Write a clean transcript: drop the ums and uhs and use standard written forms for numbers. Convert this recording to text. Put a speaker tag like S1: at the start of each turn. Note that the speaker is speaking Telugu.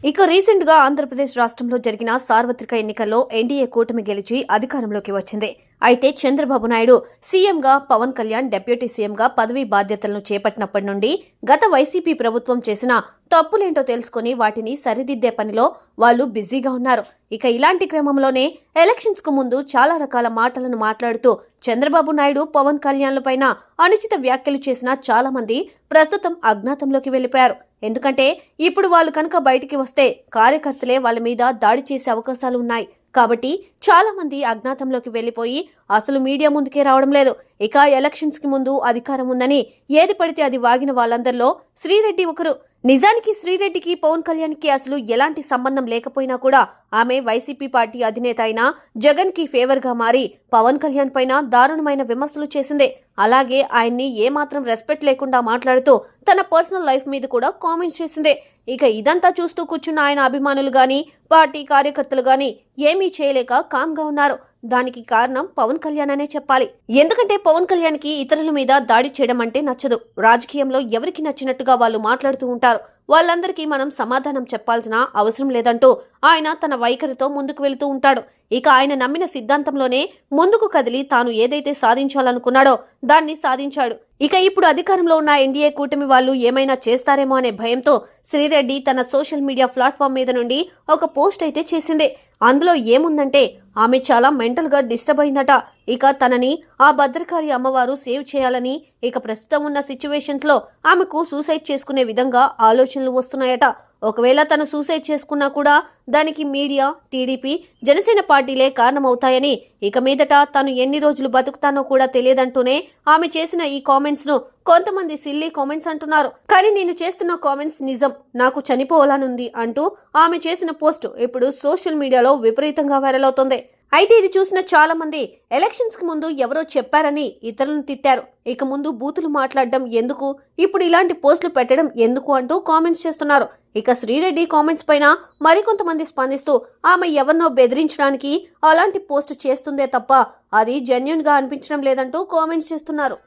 S1: ఇక రీసెంట్ గా ఆంధ్రప్రదేశ్ రాష్ట్రంలో జరిగిన సార్వత్రిక ఎన్నికల్లో ఎన్డీఏ కూటమి గెలిచి అధికారంలోకి వచ్చింది. అయితే చంద్రబాబు నాయుడు సీఎంగా, పవన్ కళ్యాణ్ డిప్యూటీ సీఎంగా పదవీ బాధ్యతలను చేపట్టినప్పటి నుండి గత వైసీపీ ప్రభుత్వం చేసిన తప్పులేంటో తెలుసుకుని వాటిని సరిదిద్దే పనిలో వాళ్ళు బిజీగా ఉన్నారు. ఇక ఇలాంటి క్రమంలోనే ఎలక్షన్స్ కు ముందు చాలా రకాల మాటలను మాట్లాడుతూ చంద్రబాబు నాయుడు, పవన్ కళ్యాణ్లపైన అనుచిత వ్యాఖ్యలు చేసిన చాలా మంది ప్రస్తుతం అజ్ఞాతంలోకి వెళ్లిపోయారు. ఎందుకంటే ఇప్పుడు వాళ్ళు కనుక బయటికి వస్తే కార్యకర్తలే వాళ్ళ మీద దాడి చేసే అవకాశాలు ఉన్నాయి. కాబట్టి చాలా మంది అజ్ఞాతంలోకి వెళ్లిపోయి అసలు మీడియా ముందుకే రావడం లేదు. ఇక ఎలక్షన్స్ కి ముందు అధికారం ఉందని ఏది పడితే అది వాగిన వాళ్ళందరిలో శ్రీరెడ్డి ఒకరు. నిజానికి శ్రీరెడ్డికి, పవన్ కళ్యాణ్ కి అసలు ఎలాంటి సంబంధం లేకపోయినా కూడా ఆమె వైసీపీ పార్టీ అధినేత అయిన జగన్ కి ఫేవర్ గా మారి పవన్ కళ్యాణ్ పైన దారుణమైన విమర్శలు చేసిందే. అలాగే ఆయన్ని ఏమాత్రం రెస్పెక్ట్ లేకుండా మాట్లాడుతూ తన పర్సనల్ లైఫ్ మీద కూడా కామెంట్స్ చేసిందే. ఇక ఇదంతా చూస్తూ కూర్చున్న ఆయన అభిమానులు గాని, పార్టీ కార్యకర్తలు గాని ఏమీ చేయలేక కామ్గా ఉన్నారు. దానికి కారణం పవన్ కళ్యాణ్ అనే చెప్పాలి. ఎందుకంటే పవన్ కళ్యాణ్ కి ఇతరుల మీద దాడి చేయడం అంటే నచ్చదు. రాజకీయంలో ఎవరికి నచ్చినట్టుగా వాళ్ళు మాట్లాడుతూ ఉంటారు. వాళ్ళందరికీ మనం సమాధానం చెప్పాల్సిన అవసరం లేదంటూ ఆయన తన వైఖరితో ముందుకు వెళుతూ ఉంటాడు. ఇక ఆయన నమ్మిన సిద్ధాంతంలోనే ముందుకు కదిలి తాను ఏదైతే సాధించాలనుకున్నాడో దాన్ని సాధించాడు. ఇక ఇప్పుడు అధికారంలో ఉన్న ఎన్డీఏ కూటమి వాళ్ళు ఏమైనా చేస్తారేమో అనే భయంతో శ్రీరెడ్డి తన సోషల్ మీడియా ప్లాట్ఫామ్ మీద నుండి ఒక పోస్ట్ అయితే చేసింది. అందులో ఏముందంటే ఆమె చాలా మెంటల్ గా డిస్టర్బ్ అయిందట. ఇక తనని ఆ భద్రకాళి అమ్మవారు సేవ్ చేయాలని, ఇక ప్రస్తుతం ఉన్న సిచ్యువేషన్స్ లో ఆమెకు సూసైడ్ చేసుకునే విధంగా ఆలోచనలు వస్తున్నాయట. ఒకవేళ తను సూసైడ్ చేసుకున్నా కూడా దానికి మీడియా, టీడీపీ, జనసేన పార్టీలే కారణమవుతాయని, ఇక మీదట తను ఎన్ని రోజులు బతుకుతానో కూడా తెలియదంటూనే ఆమె చేసిన ఈ కామెంట్స్ ను కొంతమంది సిల్లీ కామెంట్స్ అంటున్నారు. కానీ నేను చేస్తున్న కామెంట్స్ నిజం, నాకు చనిపోవాలనుంది అంటూ ఆమె చేసిన పోస్ట్ ఇప్పుడు సోషల్ మీడియాలో విపరీతంగా వైరల్ అవుతోంది. అయితే ఇది చూసిన చాలా మంది ఎలక్షన్స్ కి ముందు ఎవరో చెప్పారని ఇతరులను తిట్టారు. ఇక ముందు బూతులు మాట్లాడడం ఎందుకు, ఇప్పుడు ఇలాంటి పోస్టులు పెట్టడం ఎందుకు అంటూ కామెంట్స్ చేస్తున్నారు. ఇక శ్రీరెడ్డి కామెంట్స్ పైన మరికొంతమంది స్పందిస్తూ ఆమె ఎవరినో బెదిరించడానికి అలాంటి పోస్ట్ చేస్తుందే తప్ప అది జెన్యూన్ గా అనిపించడం లేదంటూ కామెంట్స్ చేస్తున్నారు.